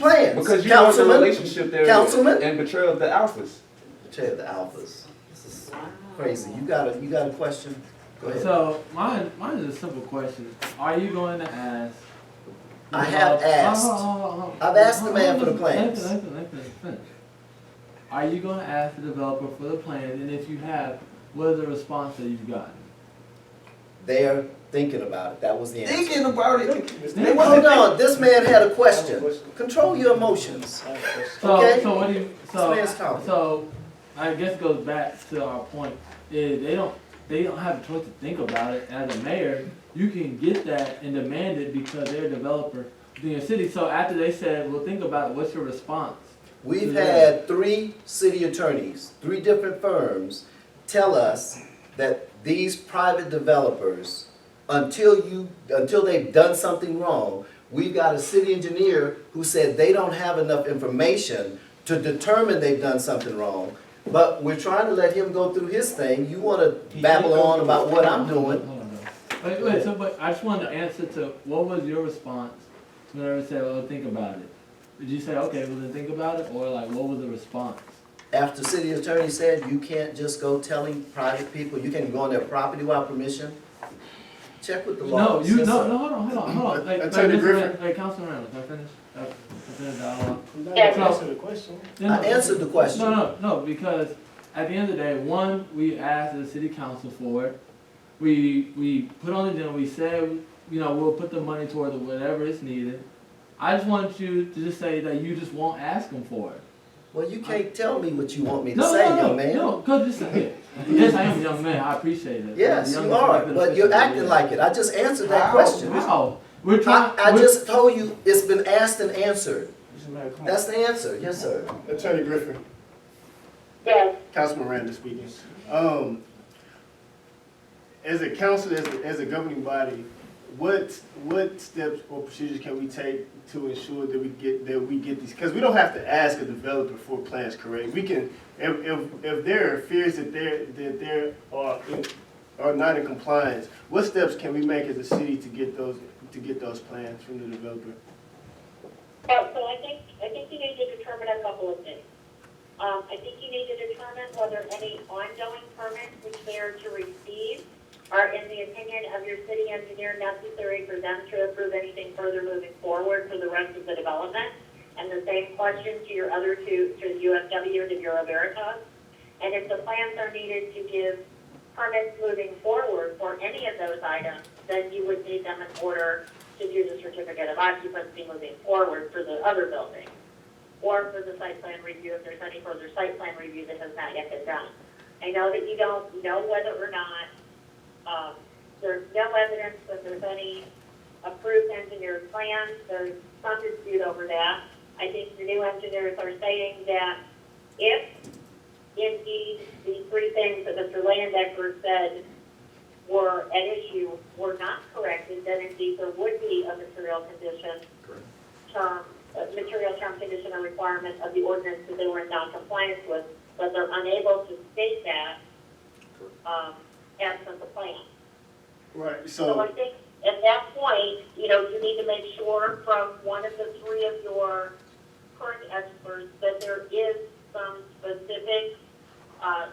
plans. Because you know the Councilman, relationship there Councilman. and betrayal of the alphas. Tell you the alphas. This is crazy. You got a question? Go ahead. So mine is a simple question. Are you going to ask? I have asked. I've asked the man for the plans. Finish. Are you going to ask the developer for the plans? And if you have, what is the response that you've gotten? They're thinking about it. That was the answer. Thinking about it. Hold on. This man had a question. Control your emotions. Okay? So what do you? This man's talking. So I guess it goes back to our point. Is they don't have a choice to think about it. As a mayor, you can get that and demand it because they're a developer in your city. So after they said, "Well, think about it," what's your response? We've had 3 city attorneys, 3 different firms, tell us that these private developers, until they've done something wrong, we've got a city engineer who said they don't have enough information to determine they've done something wrong. But we're trying to let him go through his thing. You want to babble on about what I'm doing. Hold on. Wait. So, but I just wanted to answer to what was your response whenever they said, "Well, think about it." Did you say, "Okay, well then think about it," or like, what was the response? After city attorney said you can't just go telling private people, you can't go on their property without permission. Check with the law. No, you Yes, no, sir. no, hold on. Attorney Griffin. Hey, Councilman Reynolds, can I finish? Finish dialogue. Answer the question. No, I answered the question. No, because at the end of the day, one, we asked the city council for it. We put on the agenda, we said, we'll put the money toward whatever is needed. I just want you to just say that you just won't ask them for it. Well, you can't tell me what you want me to say, young man. No, because just say it. Yes, I am a young man, I appreciate it. Yes, I'm you the are, youngest but you're elected acting official. like it. I just answered that question. Wow, we're trying. I just told you it's been asked and answered. Mr. Mayor, come on. That's the answer. Yes, sir. Attorney Griffin, Yes, Councilman Randall speaking. As a council, as a governing body, what steps or procedures can we take to ensure that we get these? Because we don't have to ask a developer for plans, correct? We can, if there are fears that there are not in compliance, what steps can we make as a city to get those plans from the developer? so I think you need to determine a couple of things. I think you need to determine whether any ongoing permits which they are to receive are, in the opinion of your city engineer, necessary for them to approve anything further moving forward for the rest of the development. And the same question to your other two, to UFW and to Bureau Veritas. And if the plans are needed to give permits moving forward for any of those items, then you would need them in order to do the certificate of occupancy moving forward for the other building, or for the site plan review if there's any further site plan review that has not yet been done. I know that you don't know whether or not there's no evidence that there's any approved engineered plans. There's some dispute over that. I think the new engineers are saying that if indeed the 3 things that Mr. Landecker said were at issue were not corrected, then indeed there would be a material term condition or requirement of the ordinance that they were in non-compliance with, but they're unable to state that absent the plan. Right. So I think at that point, you need to make sure from one of the 3 of your current experts that there is some specific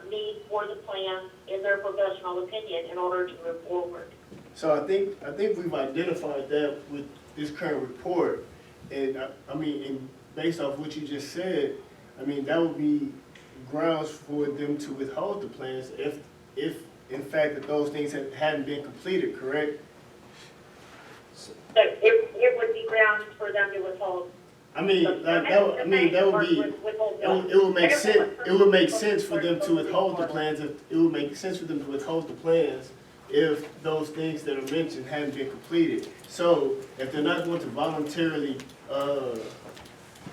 need for the plan in their professional opinion in order to move forward. So I think we've identified that with this current report, and and based off what you just said, that would be grounds for them to withhold the plans if in fact that those things hadn't been completed, correct? So it would be grounds for them to withhold. It would make sense. It would make sense for them to withhold the plans. It would make sense for them to withhold the plans if those things that are mentioned hadn't been completed. So if they're not going to voluntarily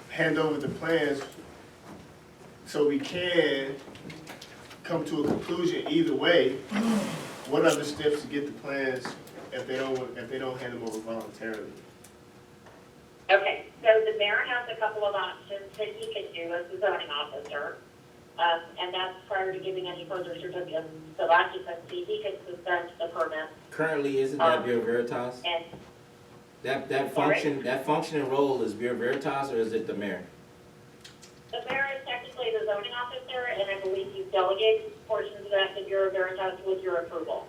hand over the plans, so we can come to a conclusion either way, what are the steps to get the plans if they don't hand them over voluntarily? Okay, so the mayor has a couple of options that he can do as the zoning officer, and that's prior to giving any further certificates of occupancy. He can suspend the permit. Currently, isn't that Bureau Veritas? And That function and role is Bureau Veritas or is it the mayor? The mayor is technically the zoning officer, and I believe you delegate portions of that to Bureau Veritas with your approval.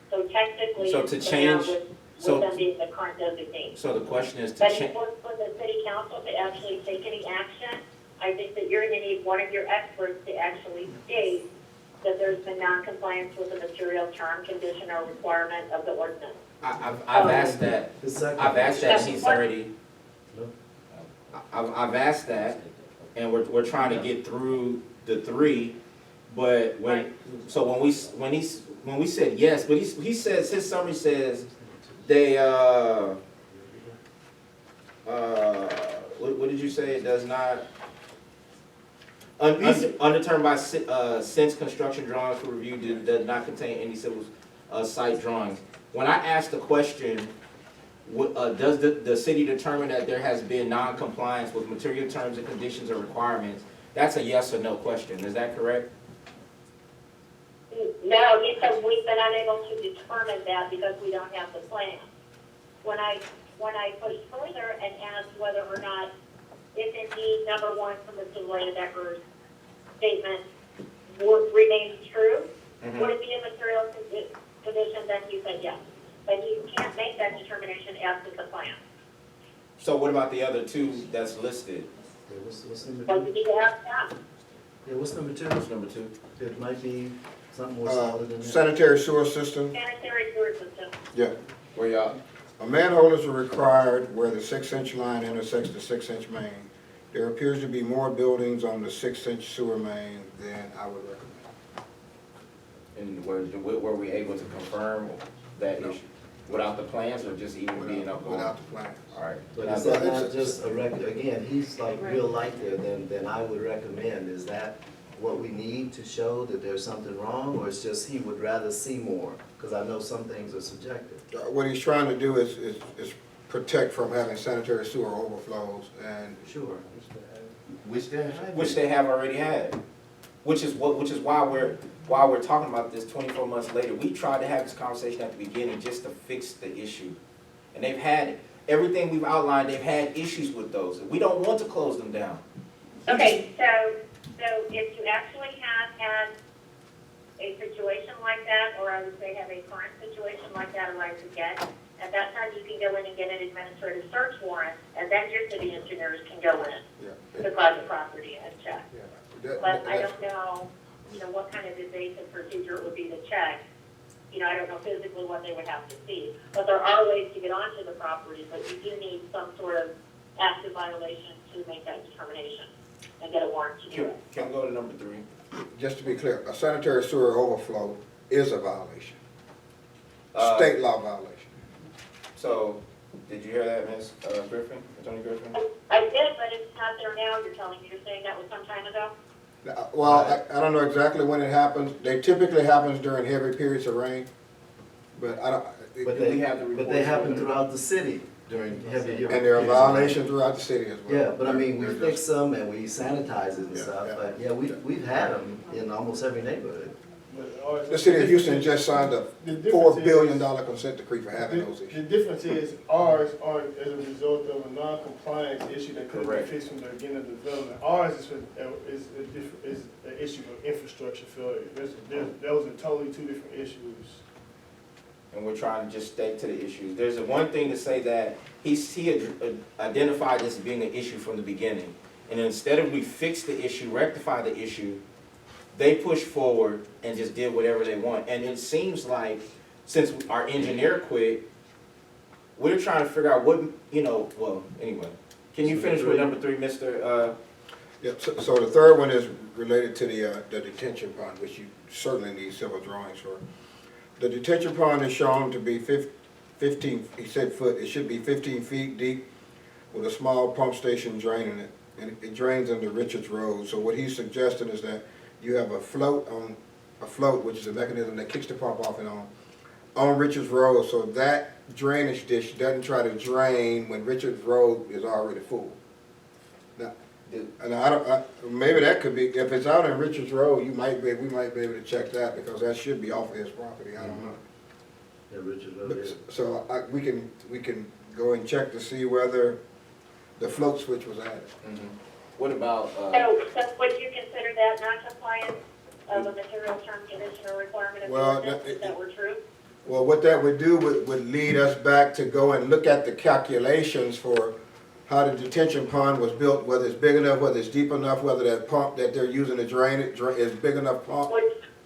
So technically, So it's to the mayor change- with so- them being the current designee. So the question is to But in change, order for the city council to actually take any action, I think that you're gonna need one of your experts to actually state that there's been non-compliance with a material term, condition, or requirement of the ordinance. I've asked that, The second. I've asked that, and he's already, No. I've asked that, and we're trying to get through the three, but so when we said yes, but he says, his summary says, they, what did you say, it does not, undetermined by, since construction drawings for review does not contain any civil, site drawings. When I asked the question, does the city determine that there has been non-compliance with material terms and conditions or requirements? That's a yes or no question, is that correct? No, he said we've been unable to determine that because we don't have the plan. When I pushed further and asked whether or not, if indeed, number one, from Mr. Leyendecker statement remains true, would it be a material condition, then he said yes. But you can't make that determination after the plan. So what about the other two that's listed? Yeah, what's number But two? you need to ask them. Yeah, what's number two? What's number two? It might be something more solid than that. Sanitary sewer system, Sanitary sewer system. yeah. Where y'all, A manhole is required where the 6-inch line intersects the 6-inch main. There appears to be more buildings on the 6-inch sewer main than I would recommend. and were we able to confirm that issue? Without the plans or just even being up on? Without the plan. All right. But is that not just a record, again, he's like real light there, then I would recommend, is that what we need to show that there's something wrong, or it's just he would rather see more? Because I know some things are subjective. What he's trying to do is protect from having sanitary sewer overflows and Sure. Which they have. Which they have already had, which is why we're talking about this 24 months later. We tried to have this conversation at the beginning just to fix the issue. And they've had, everything we've outlined, they've had issues with those. We don't want to close them down. Okay, so if you actually have had a situation like that, or I would say have a current situation like that arise again, at that time you can go in and get an administrative search warrant, and then your city engineers can go in yeah. to private property and check. Yeah. That- But I that's- don't know, what kind of invasive procedure it would be to check. I don't know physically what they would have to see. But there are ways to get onto the property, but you do need some sort of active violation to make that determination and get a warrant to do it. Can we go to number 3? Just to be clear, a sanitary sewer overflow is a violation, Uh, state law violation. So, did you hear that, Ms. Griffin, Attorney Griffin? I did, but it's not there now, you're telling me. You're saying that was some time ago? Well, I don't know exactly when it happens. They typically happens during heavy periods of rain, but I don't, But Do we have the but they reports happen on it? throughout the city during heavy year. and there are violations throughout the city as well. Yeah, but I mean, we They're just- fix them and we sanitize it and Yeah, stuff, yeah. but yeah, we've had them in almost every neighborhood. The city of Houston just signed a The difference $4 is- billion consent decree for having those The issues. difference is ours aren't as a result of a non-compliance issue that could have been Correct. fixed from the beginning of development. Ours is an issue of infrastructure failure. Those are totally two different issues. And we're trying to just stay to the issues. There's one thing to say that he identified this as being an issue from the beginning. And instead of we fix the issue, rectify the issue, they push forward and just did whatever they want. And it seems like, since our engineer quit, we're trying to figure out what, well, anyway. Can you finish with number 3, Mr.? Yeah, so the third one is related to the detention pond, which you certainly need several drawings for. The detention pond is shown to be 15, he said foot, it should be 15 feet deep with a small pump station draining it. And it drains into Richards Road. So what he's suggesting is that you have a float, which is a mechanism that kicks the pump off and on Richards Road, so that drainage dish doesn't try to drain when Richards Road is already full. Now, and maybe that could be, if it's out on Richards Road, we might be able to check that, because that should be off of his property, I don't know. Yeah, Richard Road, But, yeah. so we can go and check to see whether the float switch was added. What about, So would you consider that non-compliance of a material term, condition, or requirement of the Well, ordinance, if that were true? Well, what that would do would lead us back to go and look at the calculations for how the detention pond was built, whether it's big enough, whether it's deep enough, whether that pump that they're using to drain it is big enough pump. Which,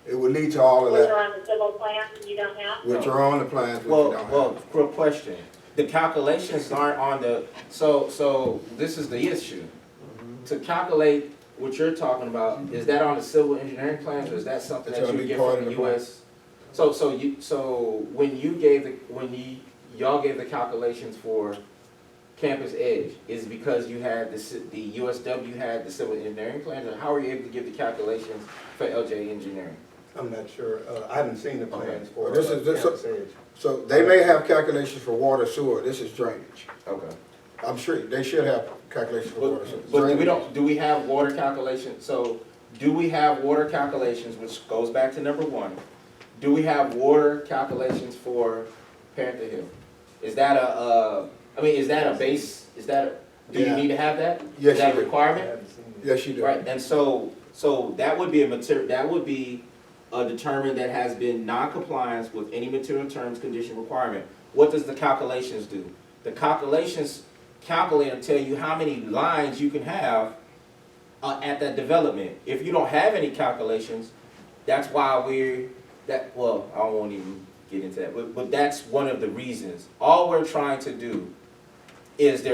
It would lead to all of which that, are on the civil plans and you don't have? which are on the plans, which we don't have. well, quick question. The calculations aren't on the, so this is the issue. To calculate what you're talking about, is that on the civil engineering plans, or is that something It's that gonna you be get part from of the the plan. US? So when y'all gave the calculations for Campus Edge, is because you had the USW had the civil engineering plans, or how are you able to give the calculations for LJ Engineering? I'm not sure, I haven't seen the plans for. This is- this- Campus Edge. So they may have calculations for water sewer, this is drainage. Okay. I'm sure they should have calculations for water sewer. But do we have water calculations, so, do we have water calculations, which goes back to number one? Do we have water calculations for Panther Hill? Is that is that a base, do you Yeah. need to have that? Yes, Is that a you do. I requirement? haven't seen it. Yes, you do. Right, and so that would be determined that has been non-compliance with any material terms, condition, requirement. What does the calculations do? The calculations calculate and tell you how many lines you can have at that development. If you don't have any calculations, that's why I won't even get into that, but that's one of the reasons. All we're trying to do is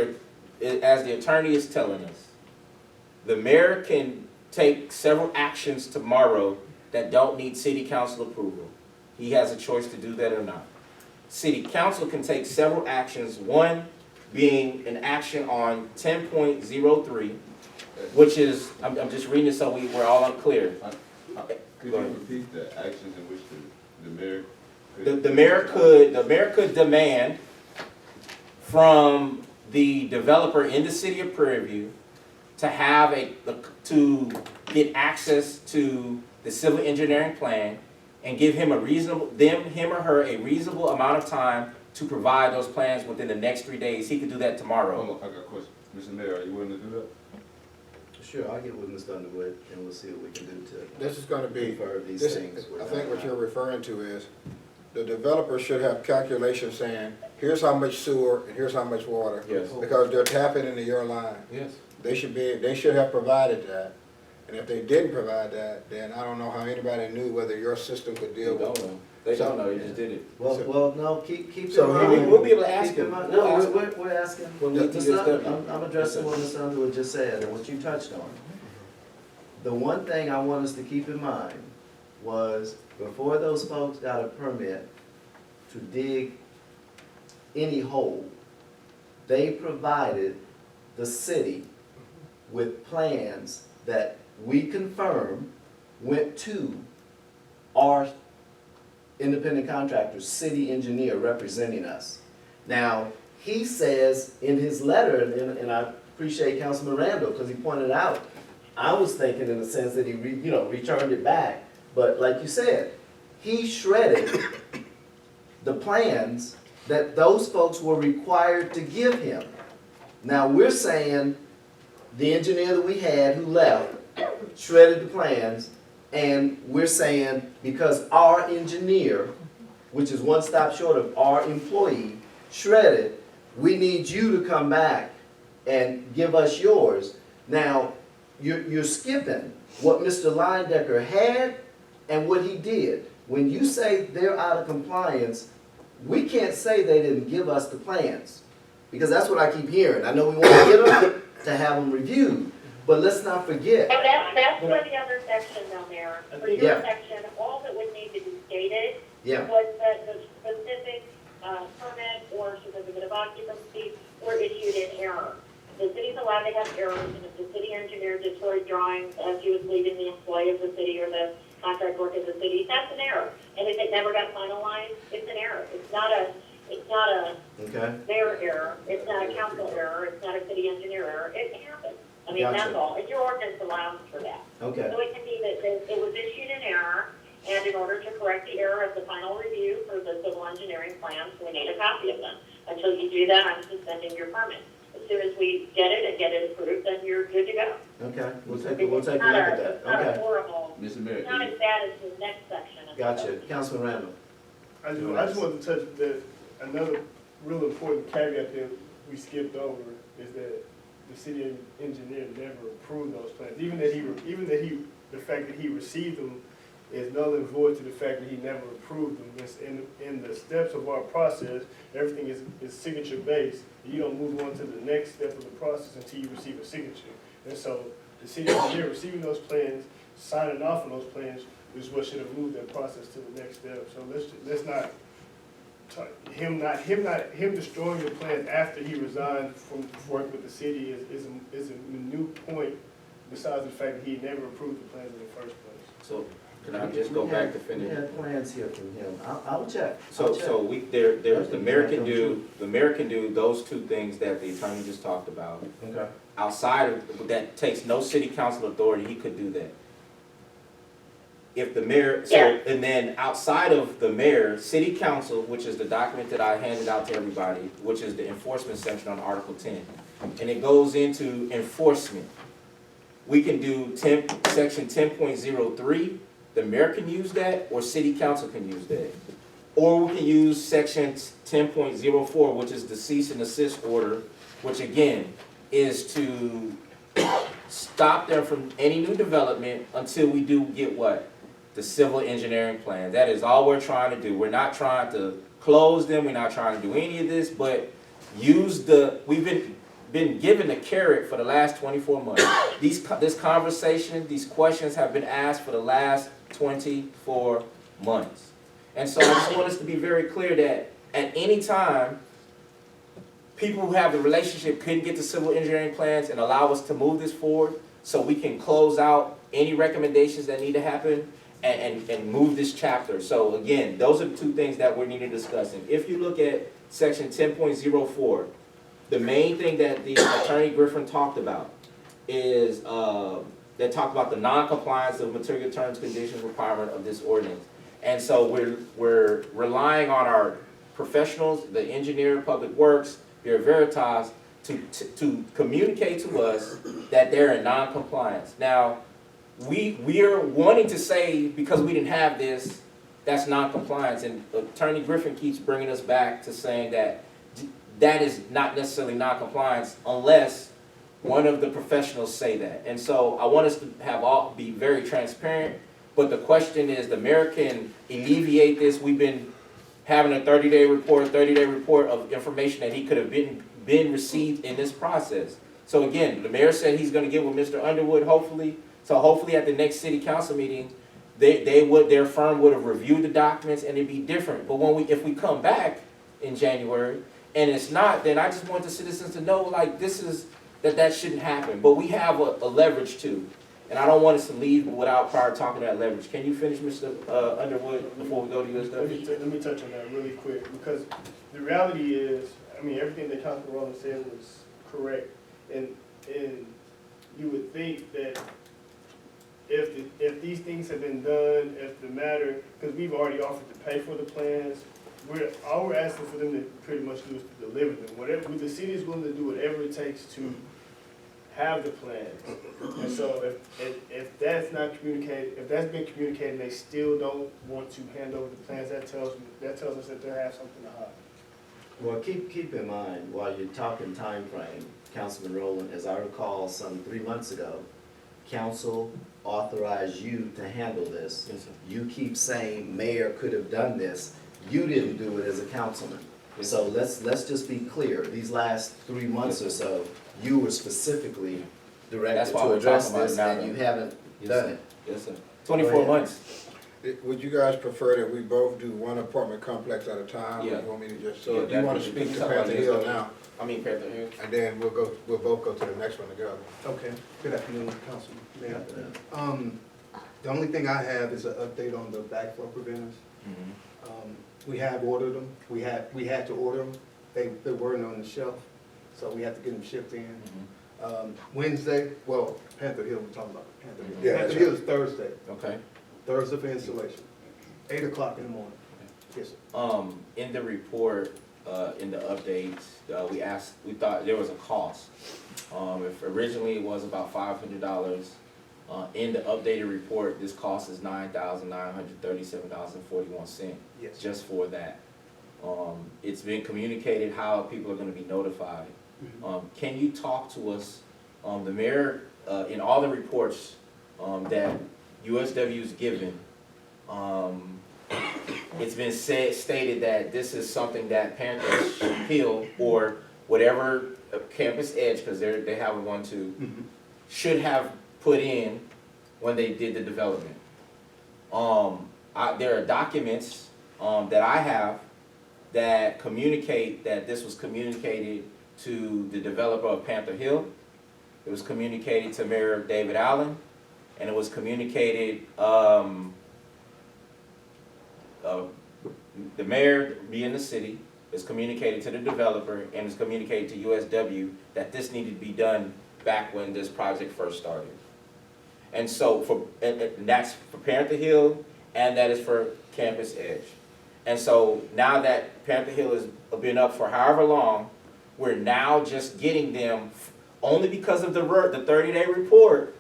as the attorney is telling us, the mayor can take several actions tomorrow that don't need city council approval. He has a choice to do that or not. City council can take several actions, one being an action on 10.03, which is, I'm just reading it so we're all clear. Could Go you ahead. repeat the actions in which the mayor? The mayor could demand from the developer in the city of Prairie View to get access to the civil engineering plan and give him him or her a reasonable amount of time to provide those plans within the next 3 days. He could do that tomorrow. Hold on, I got a question. Mr. Mayor, are you willing to do that? Sure, I'll get with Mr. Underwood and we'll see what we can do to This is gonna be, confer these this, things. with I think what our- you're referring to is, the developer should have calculations saying, here's how much sewer and here's how much water. Yes. Because they're tapping into your line. Yes. They should have provided that. And if they didn't provide that, then I don't know how anybody knew whether your system could They deal don't with it. know. They don't know, he just did it. Well, no, keep in So mind. we'll be able to ask keep in him. mind- We'll No, ask we're asking. When we do this I'm addressing what Mr. Underwood just said and what you touched on. The one thing I want us to keep in mind was before those folks got a permit to dig any hole, they provided the city with plans that we confirm went to our independent contractor, city engineer representing us. Now, he says in his letter, and I appreciate Councilman Randall, because he pointed out, I was thinking in the sense that he returned it back, but like you said, he shredded the plans that those folks were required to give him. Now, we're saying the engineer that we had who left shredded the plans, and we're saying because our engineer, which is one stop short of our employee, shredded, we need you to come back and give us yours. Now, you're skipping what Mr. Linedecker had and what he did. When you say they're out of compliance, we can't say they didn't give us the plans, because that's what I keep hearing. I know we want to get them to have them reviewed, but let's not forget. Oh, that's for the other section down there. For your Yeah. section, all that would need to be stated Yeah, was that the specific permit or certificate of occupancy were issued in error. The city's allowed to have errors, and if the city engineer destroyed drawings as he was leaving the employee of the city or the contract work of the city, that's an error. And if it never got finalized, it's an error. It's not a okay, their error, it's not a council error, it's not a city engineer error, it happens. I mean, that's Gotcha. all, and your ordinance allows for that. okay, So it can be that it was issued in error, and in order to correct the error of the final review for the civil engineering plans, we need a copy of them. Until you do that, I'm suspending your permit. As soon as we get it and get it approved, then you're good to go. Okay, we'll take It's a look not at a, that, it's not a okay. horrible, Mr. Mayor, it's not as bad as the next section. of the Gotcha, code. Councilman Randall. I just wanted to touch that, another real important caveat that we skipped over is that the city engineer never approved those plans. The fact that he received them is null and void to the fact that he never approved them. It's in the steps of our process, everything is signature based. You don't move on to the next step of the process until you receive a signature. And so the city engineer receiving those plans, signing off on those plans is what should have moved that process to the next step. So let's not him destroying the plans after he resigned from working with the city is a minute point, besides the fact that he never approved the plans in the first place. So, can I just go back to finish? We had plans here from him, I'll check. So there's the mayor can do those two things that the attorney just talked about. Okay. Outside of, that takes no city council authority, he could do that. If the mayor, Yeah. and then outside of the mayor, city council, which is the document that I handed out to everybody, which is the enforcement section on Article 10. And it goes into enforcement. We can do section 10.03, the mayor can use that, or city council can use that. Or we can use section 10.04, which is the cease and desist order, which again, is to stop them from any new development until we do get what? The civil engineering plan. That is all we're trying to do. We're not trying to close them, we're not trying to do any of this, but we've been given a carrot for the last 24 months. This conversation, these questions have been asked for the last 24 months. And so I just want us to be very clear that at any time, people who have the relationship couldn't get the civil engineering plans and allow us to move this forward so we can close out any recommendations that need to happen and move this chapter. So again, those are the two things that we need to discuss. And if you look at section 10.04, the main thing that the Attorney Griffin talked about is, they talked about the non-compliance of material terms, conditions, requirement of this ordinance. And so we're relying on our professionals, the engineer, public works, Bureau Veritas, to communicate to us that they're in non-compliance. Now, we are wanting to say, because we didn't have this, that's non-compliance, and Attorney Griffin keeps bringing us back to saying that that is not necessarily non-compliance unless one of the professionals say that. And so I want us to be very transparent, but the question is, the mayor can alleviate this. We've been having a 30-day report of information that he could have been received in this process. So again, the mayor said he's gonna get with Mr. Underwood, hopefully. So hopefully at the next city council meeting, their firm would have reviewed the documents and it'd be different. But if we come back in January and it's not, then I just want the citizens to know, like, that shouldn't happen. But we have a leverage too. And I don't want us to leave without prior talking about leverage. Can you finish, Mr. Underwood, before we go to USW? Let me touch on that really quick, because the reality is, everything that Councilman Rowland said was correct. And you would think that if these things have been done, if the matter, because we've already offered to pay for the plans, all we're asking for them to pretty much do is to deliver them. The city is willing to do whatever it takes to have the plans. And so if that's not communicated, if that's been communicated and they still don't want to hand over the plans, that tells us that they have something to hide. Well, keep in mind, while you're talking time frame, Councilman Rowland, as I recall, some 3 months ago, council authorized you to handle this. Yes, sir. You keep saying mayor could have done this. You didn't do it as a councilman. Yes, So let's just be clear. These last 3 months or so, you were specifically That's directed why to we're address talking about it this, now, and though. you haven't Yes, done sir. it. Yes, sir. 24 Go ahead. months. Would you guys prefer that we both do one apartment complex at a time? Or Yeah. you want me to just, Yeah, do you want to definitely. speak to Talk about Panther this Hill one. now? Panther Hill. And then we'll both go to the next one together. Okay, good afternoon, Councilman. Mayor. Yeah. The only thing I have is an update on the backflow preventers. We have ordered them, we had to order them, they weren't on the shelf, so we had to get them shipped in. Wednesday, Panther Hill, we're talking about Panther Hill. Yeah, that's Panther Hill is Thursday, Okay. Thursday for installation, 8 o'clock in the morning. Yes, sir. In the report, in the updates, we thought there was a cost. If originally it was about $500, in the updated report, this cost is $9,937.41. Yes. Just for that. It's been communicated how people are gonna be notified. Can you talk to us, the mayor, in all the reports, that USW's given, it's been stated that this is something that Panther Hill or whatever Campus Edge, because they have one too, should have put in when they did the development. There are documents that I have that communicate that this was communicated to the developer of Panther Hill. It was communicated to Mayor David Allen, and it was communicated, the mayor being the city, is communicated to the developer, and is communicated to USW that this needed to be done back when this project first started. And so and that's for Panther Hill, and that is for Campus Edge. And so now that Panther Hill has been up for however long, we're now just getting them, only because of the 30-day report,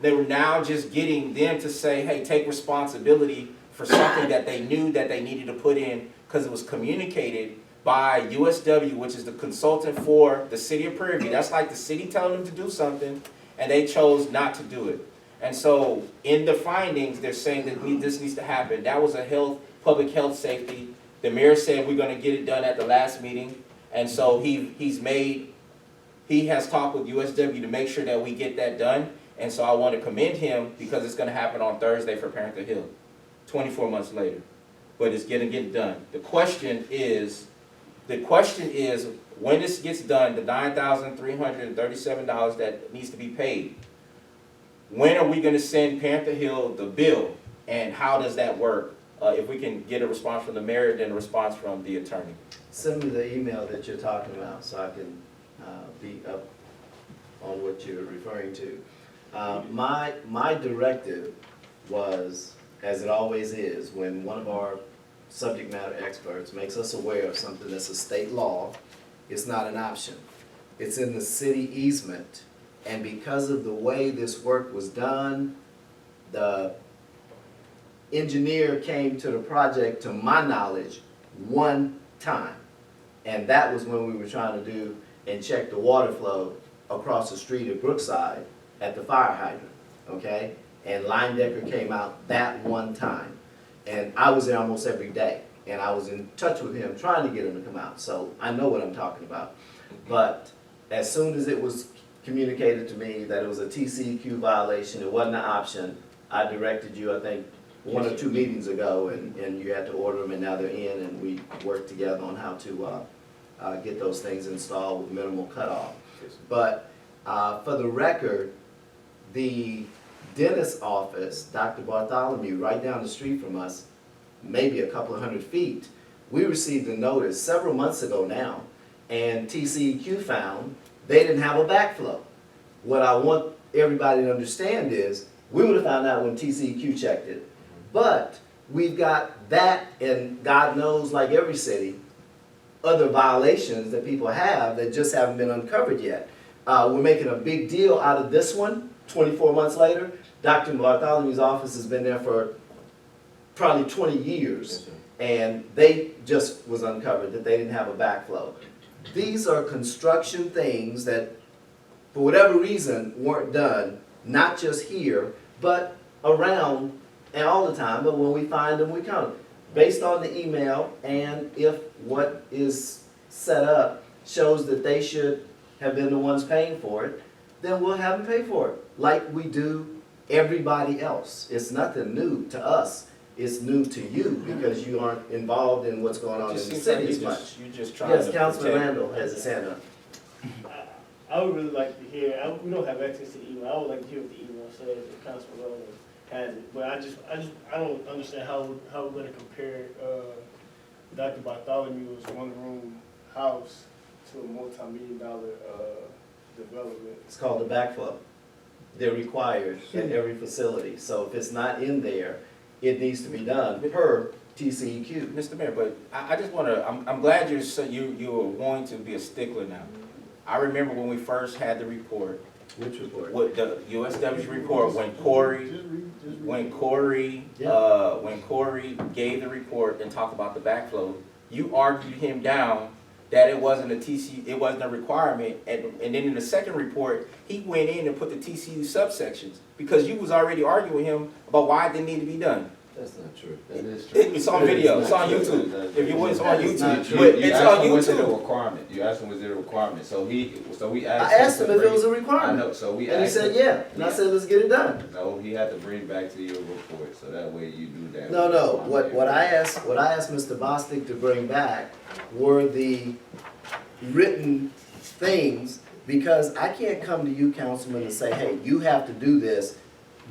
they were now just getting them to say, hey, take responsibility for something that they knew that they needed to put in, because it was communicated by USW, which is the consultant for the city of Prairie View. That's like the city telling them to do something, and they chose not to do it. And so in the findings, they're saying that this needs to happen. That was a public health safety. The mayor said we're gonna get it done at the last meeting. And so he has talked with USW to make sure that we get that done. And so I want to commend him, because it's gonna happen on Thursday for Panther Hill, 24 months later. But it's gonna get done. The question is, when this gets done, the $9,337 that needs to be paid, when are we gonna send Panther Hill the bill, and how does that work? If we can get a response from the mayor, then a response from the attorney. Send me the email that you're talking about so I can be up on what you're referring to. My directive was, as it always is, when one of our subject matter experts makes us aware of something that's a state law, it's not an option. It's in the city easement, and because of the way this work was done, the engineer came to the project, to my knowledge, one time. And that was when we were trying to do and check the water flow across the street at Brookside at the fire hydrant, okay? And Linedecker came out that one time. And I was there almost every day, and I was in touch with him trying to get him to come out, so I know what I'm talking about. But as soon as it was communicated to me that it was a TCEQ violation, it wasn't an option, I directed you, I think, 1 or 2 meetings ago, and you had to order them, and now they're in, and we worked together on how to get those things installed with minimal cutoff. But for the record, the dentist's office, Dr. Bartholomew, right down the street from us, maybe a couple of 100 feet, we received a notice several months ago now, and TCEQ found they didn't have a backflow. What I want everybody to understand is, we would have found out when TCEQ checked it, but we've got that, and God knows, like every city, other violations that people have that just haven't been uncovered yet. We're making a big deal out of this one, 24 months later. Dr. Bartholomew's office has been there for probably 20 years, and they just was uncovered that they didn't have a backflow. These are construction things that, for whatever reason, weren't done, not just here, but around and all the time, but when we find them, we count them. Based on the email, and if what is set up shows that they should have been the ones paying for it, then we'll have them pay for it, like we do everybody else. It's nothing new to us. It's new to you, because you aren't involved in what's going on in the city as much. You're just trying Yes, to Councilman protect- Randall has his hand up. I would really like to hear, we don't have access to the email, I would like to hear what the email says, if Councilman Rowland has it. But I don't understand how we're gonna compare, Dr. Bartholomew's one-room house to a multi-million-dollar, development. It's called the backflow. They're required in every facility, so if it's not in there, it needs to be done per TCEQ. Mr. Mayor, but I just wanna, I'm glad you're going to be a stickler now. I remember when we first had the report, Which report? with the USW's report, when Corey gave the report and talked about the backflow, you argued him down that it wasn't it wasn't a requirement, and then in the second report, he went in and put the TCU subsections, because you was already arguing him about why it didn't need to be done. That's not true. That is true. It's on video, it's on YouTube. If you want, it's on That is not YouTube, true. but You it's asked on him, was it a YouTube. requirement? You asked him, was it a requirement? So we I asked. asked him to if it bring- was a I requirement, know, so we and he asked. said, him- yeah, and I said, let's get it done. No, he had to bring back to your report, so that way you do that. No, what I asked Mr. Bostic to bring back were the written things, because I can't come to you, Councilman, and say, hey, you have to do this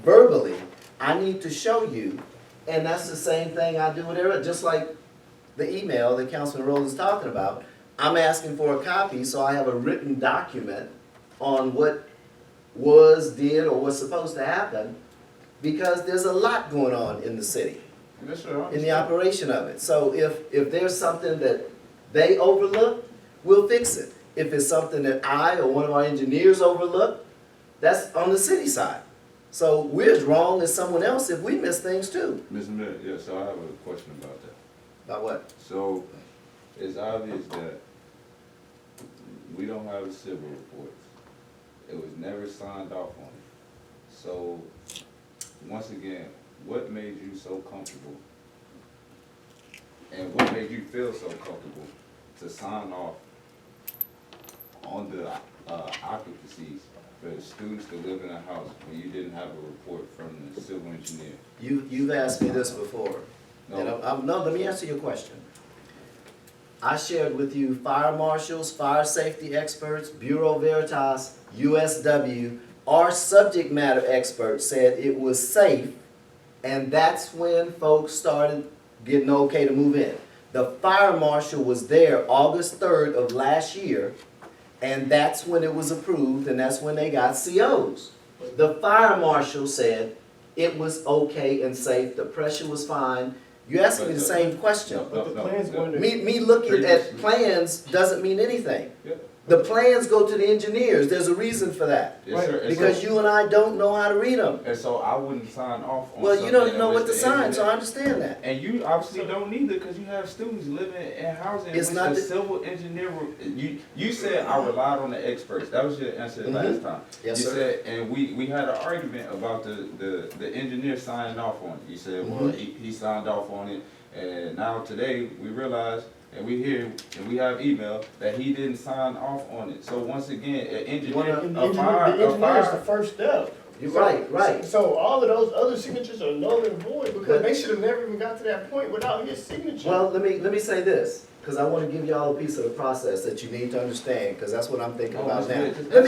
verbally. I need to show you, and that's the same thing I do with everyone, just like the email that Councilman Rowland's talking about. I'm asking for a copy, so I have a written document on what was, did, or was supposed to happen, because there's a lot going on in the city, Yes, sir, I in the understand. operation of it. So if there's something that they overlook, we'll fix it. If it's something that I or one of our engineers overlook, that's on the city side. So we're as wrong as someone else if we miss things too. Mr. Mayor, yeah, so I have a question about that. About what? So, it's obvious that we don't have the civil reports. It was never signed off on it. So, once again, what made you so comfortable? And what made you feel so comfortable to sign off on the occupancies for the students to live in a house when you didn't have a report from the civil engineer? You've asked me this before. And no, let me answer your question. I shared with you fire marshals, fire safety experts, Bureau Veritas, USW, our subject matter experts said it was safe, and that's when folks started getting okay to move in. The fire marshal was there August 3rd of last year, and that's when it was approved, and that's when they got COs. The fire marshal said it was okay and safe, the pressure was fine. You asked me the same question. But the plans weren't- Me looking at plans doesn't mean anything. Yeah. The plans go to the engineers, there's a reason for that. Yes, sir. And Because so- you and I don't know how to read them. And so I wouldn't sign off on Well, you something don't that know was what to the sign, so I engineer. understand that. And you obviously don't either, because you have students living in housing It's which not the the- civil engineer, you said I relied on the experts, that was your answer Mhm. last time. Yes, You sir. said, and we had an argument about the engineer signing off on it. You said, well, Mhm. he signed off on it, and now today, we realize, and we hear, and we have email, that he didn't sign off on it. So once again, an engineer, And the a fire, engineer is the a fire, first step. You're right. So all of those other signatures are null and void, But- because they should have never even got to that point without his signature. Well, let me say this, because I want to give y'all a piece of the process that you need to understand, because that's what I'm thinking Oh, about Mr. now. Mayor, just Let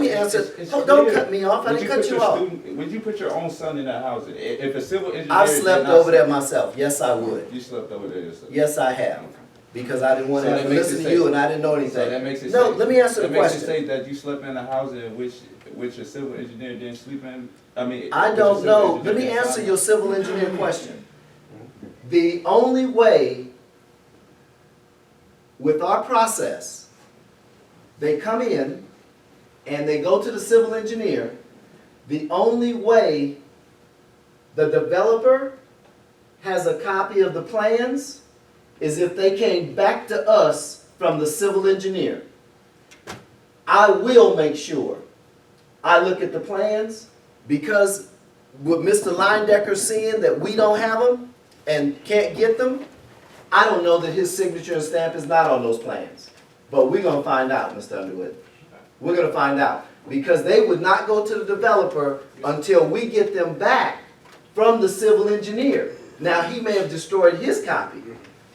me answer. answer. It's Oh, don't clear. cut me off, I didn't cut you off. Would you put your own son in that house? If a civil engineer. I've did slept not over there sign- myself, yes, I would. You slept over there yourself? Yes, I have, because I didn't want So to that have to makes it listen to safe. you and I didn't know So anything. that makes it No, safe. let me answer the That makes it question. say that you slept in a house in which a civil engineer didn't sleep in, I mean. I which a don't civil know, engineer let me didn't answer sign your off. civil engineer question. The only way with our process, they come in and they go to the civil engineer, the only way the developer has a copy of the plans is if they came back to us from the civil engineer. I will make sure I look at the plans, because with Mr. Leyendecker seeing that we don't have them and can't get them, I don't know that his signature and stamp is not on those plans. But we're gonna find out, Mr. Underwood. We're gonna find out. Because they would not go to the developer until we get them back from the civil engineer. Now, he may have destroyed his copy,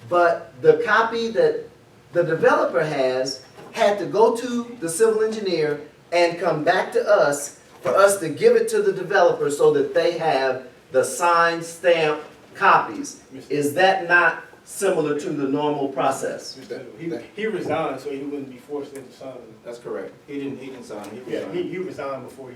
but the copy that the developer has had to go to the civil engineer and come back to us for us to give it to the developer so that they have the signed, stamped copies. Is that not similar to the normal process. He resigned, so he wouldn't be forced into signing. That's correct. He didn't sign, he Yeah, resigned. he resigned before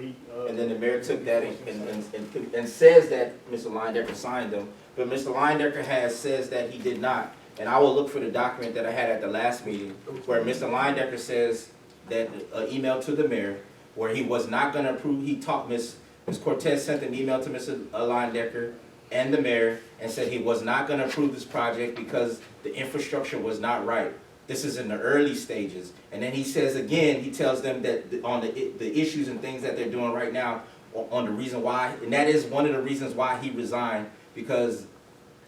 he. And then the mayor took that and says that Mr. Leyendecker signed them, but Mr. Leyendecker says that he did not. And I will look for the document that I had at the last meeting, where Mr. Leyendecker says that, email to the mayor, where he was not gonna approve, Ms. Cortez sent an email to Mr. Leyendecker and the mayor and said he was not gonna approve this project because the infrastructure was not right. This is in the early stages. And then he says again, he tells them that on the issues and things that they're doing right now, on the reason why, and that is one of the reasons why he resigned, because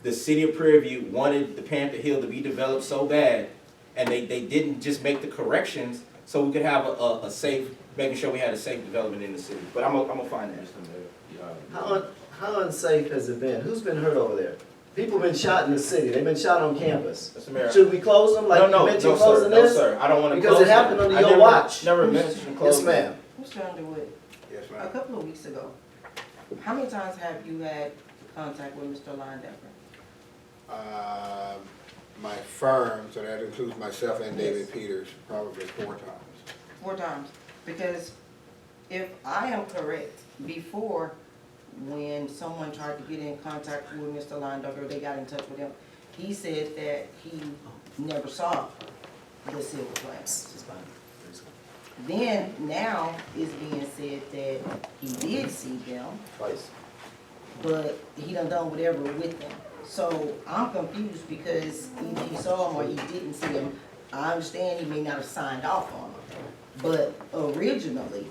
the city of Prairie View wanted the Panther Hill to be developed so bad, and they didn't just make the corrections so we could have a safe, making sure we had a safe development in the city. But I'm gonna find that. How unsafe has it been? Who's been hurt over there? People been shot in the city, they've been shot on campus. Mr. Mayor. Should we close them like you No, mentioned sir, closing no, this? sir, I don't wanna close Because it them. happened under I your never- watch. Never mentioned closing. Yes, ma'am. Mr. Underwood, Yes, a ma'am. couple of weeks ago, how many times have you had contact with Mr. Leyendecker? My firm, so that includes myself and David Peters, probably 4 times. 4 times? Because if I am correct, before, when someone tried to get in contact with Mr. Leyendecker, they got in touch with him, he said that he never saw the civil plans. Then, now it's being said that he did see them, Twice. but he done whatever with them. So I'm confused because either he saw them or he didn't see them. I understand he may not have signed off on them, but originally,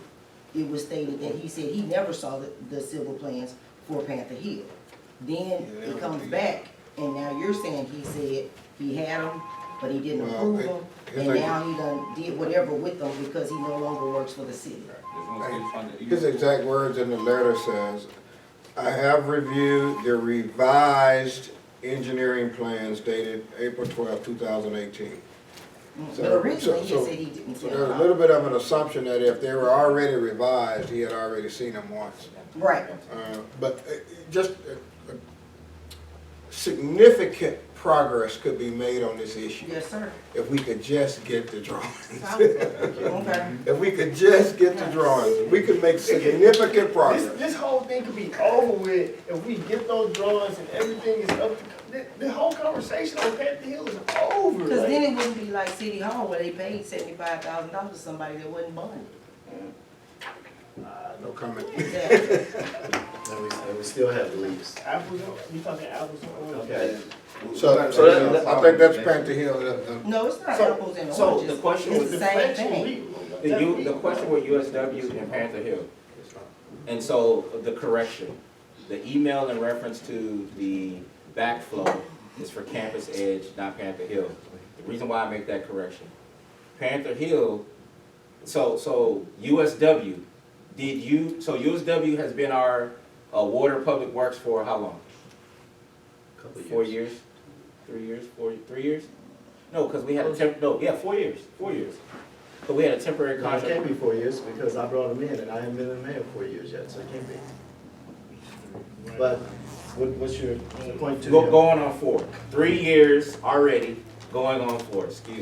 it was stated that he said he never saw the civil plans for Panther Hill. Then it comes back, and now you're saying he said he had them, but he didn't Well, approve them, his and ex- now he done did whatever with them because he no longer works for the city. His exact words in the letter says, I have reviewed the revised engineering plans dated April 12, 2018. So- But originally, he so- said he didn't see So there's a them. little bit of an assumption that if they were already revised, he had already seen them once. Right. But just significant progress could be made on this issue Yes, sir. if we could just get the drawings. Okay. If we could just get the drawings, we could make significant progress. This whole thing could be over with if we get those drawings and everything is up to, the whole conversation on Panther Hill is over. Because like- then it wouldn't be like City Hall where they paid $75,000 to somebody that wasn't bonded. No comment. Exactly. And we still have the leaks. Apples, you talking apples and oranges? Okay. So I think that's Panther Hill. No, it's not So- apples and so oranges. the question It's was the The same fraction thing. The question with USW and Panther Hill. And so the correction, the email in reference to the backflow is for Campus Edge, not Panther Hill. The reason why I make that correction, Panther Hill, so USW, USW has been our water public works for how long? Couple of 4 years? 3 years? 3 years? No, because we had a 4 years, 4 years. But we had a temporary No, it contract. can't be 4 years because I brought him in and I haven't been in the mayor 4 years yet, so it can't be. But what's your point to him? Going on 4. 3 years already, going on 4, excuse me.